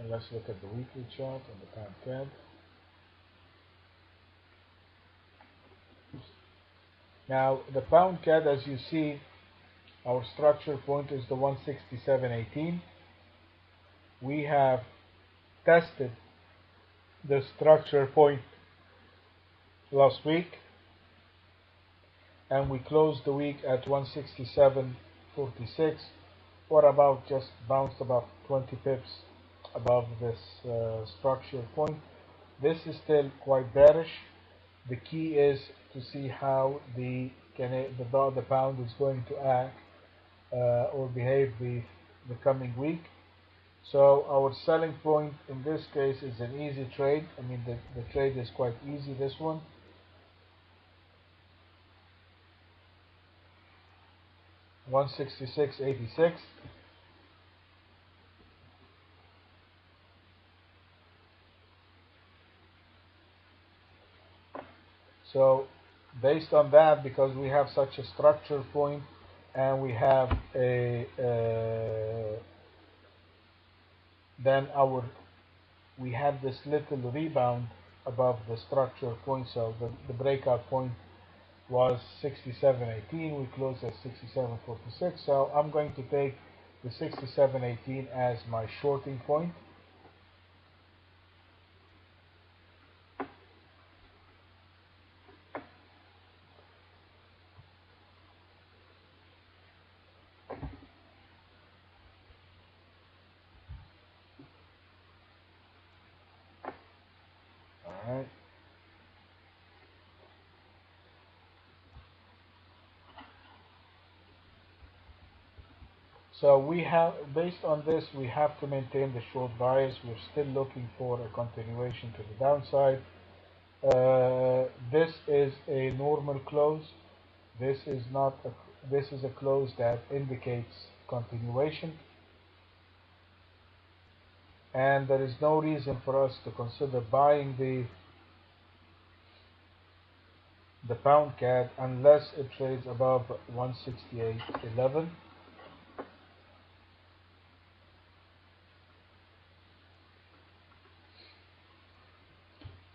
let's look at the weekly chart on the pound CAD. Now the pound CAD, as you see, our structure point is the 167.18. We have tested the structure point last week, and we closed the week at 167.46, or about just bounced about 20 pips above this structure point. This is still quite bearish. The key is to see how the pound is going to act or behave the coming week. So our selling point in this case is an easy trade. I mean, the trade is quite easy, this one. $166.86. So based on that, because we have such a structure point and we have we had this little rebound above the structure point. So the breakout point was 67.18. We closed at 67.46. So I'm going to take the 67.18 as my shorting point. All right. So we have, based on this, we have to maintain the short bias. We're still looking for a continuation to the downside. This is a normal close. This is not a, this is a close that indicates continuation. And there is no reason for us to consider buying the pound CAD unless it trades above 168.11.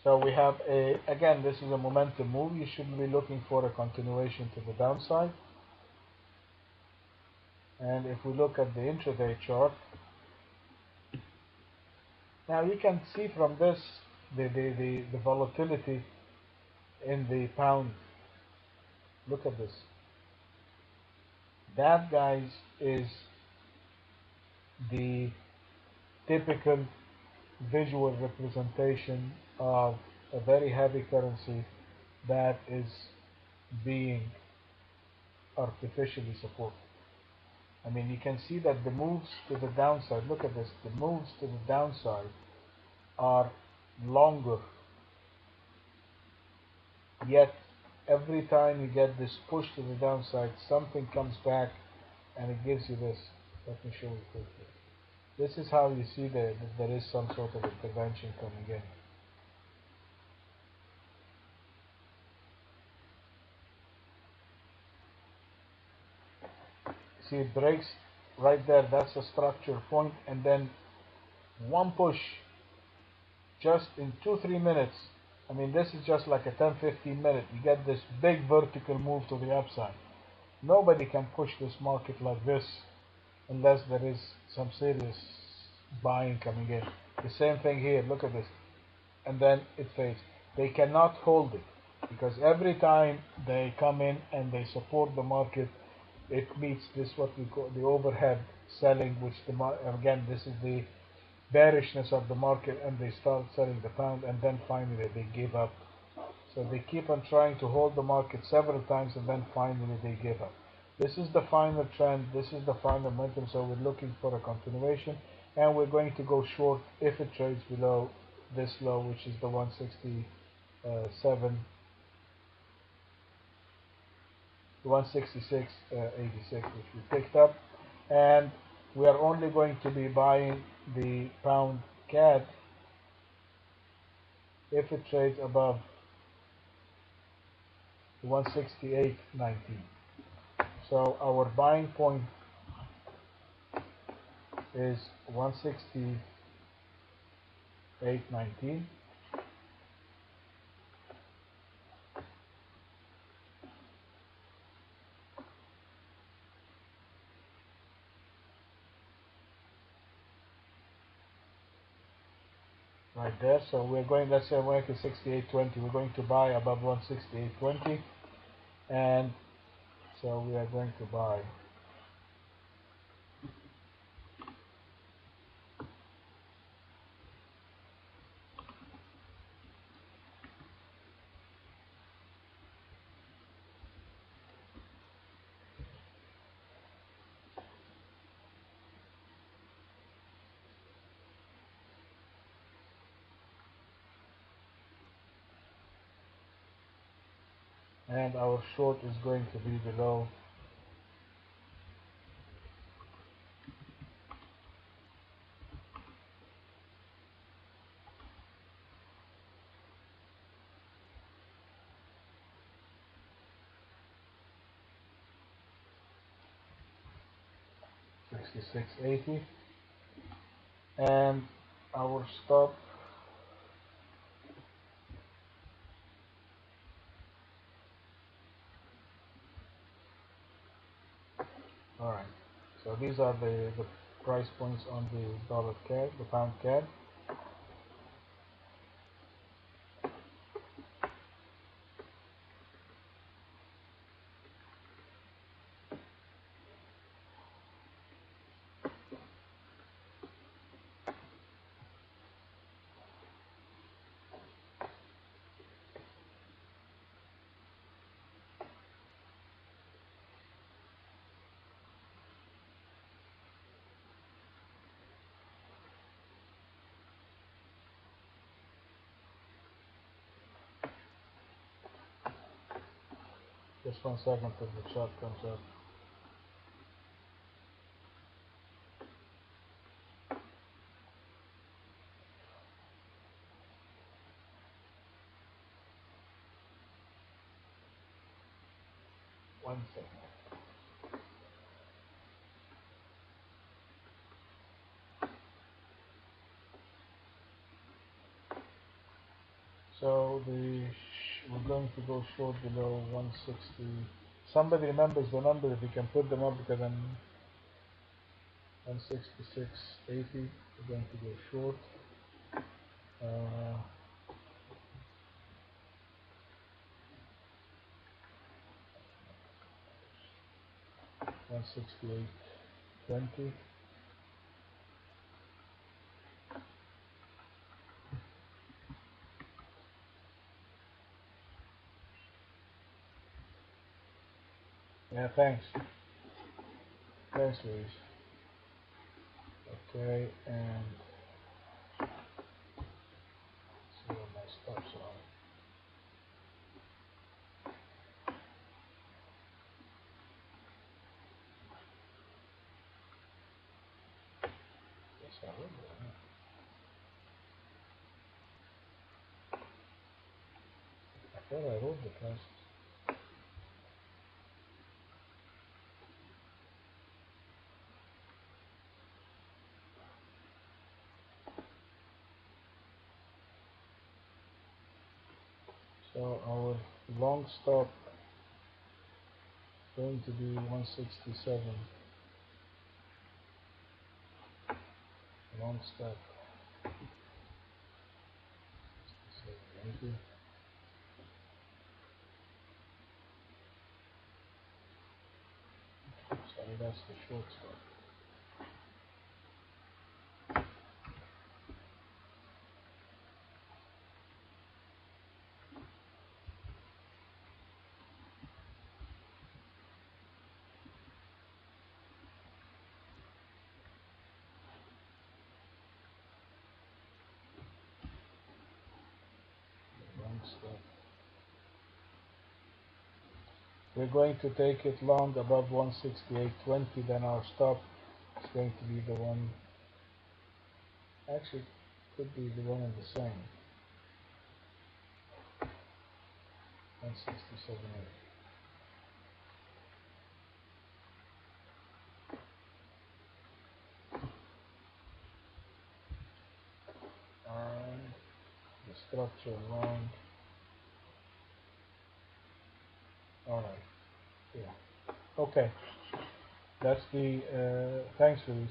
So we have again, this is a momentum move. You should be looking for a continuation to the downside. And if we look at the intraday chart, now you can see from this the volatility in the pound. Look at this. That, guys, is the typical visual representation of a very heavy currency that is being artificially supported. I mean, you can see that the moves to the downside, look at this, the moves to the downside are longer, yet every time you get this push to the downside, something comes back and it gives you this. Let me show you quickly. This is how you see that there is some sort of intervention coming in. See, it breaks right there. That's a structure point, and then one push just in 2-3 minutes. I mean, this is just like a 10-15 minute. You get this big vertical move to the upside. Nobody can push this market like this unless there is some serious buying coming in. The same thing here. Look at this. And then it fades. They cannot hold it because every time they come in and they support the market, it meets this, what we call the overhead selling, which again, this is the bearishness of the market, and they start selling the pound, and then finally they give up. So they keep on trying to hold the market several times, and then finally they give up. This is the final trend. This is the final momentum. So we're looking for a continuation, and we're going to go short if it trades below this low, which is the 167, 166.86, which we picked up. And we are only going to be buying the pound CAD if it trades above 168.19. So our buying point is 168.19. 819. Right there. So we're going, let's say market 68.20. We're going to buy above 168.20, and so we are going to buy. And our short is going to be below 66.80, and our stop alright, so these are the price points on the dollar CAD, the pound CAD. Just 1 second till the chart comes up. One second. So we're going to go short below 160. Somebody remembers the number, if you can put them up, because I'm 166.80. We're going to go short. 168.20. Yeah, thanks. Thanks, Luis. Okay, and see what my stops are. Yes, I will. I thought I wrote the prices. So our long stop is going to be 167. Long stop. 67.80. Sorry, that's the short stop. Long stop. We're going to take it long above 168.20, then our stop is going to be the one, actually could be the one in the same, 167.80. the structure around. Alright, yeah. Okay, that's the, thanks for these.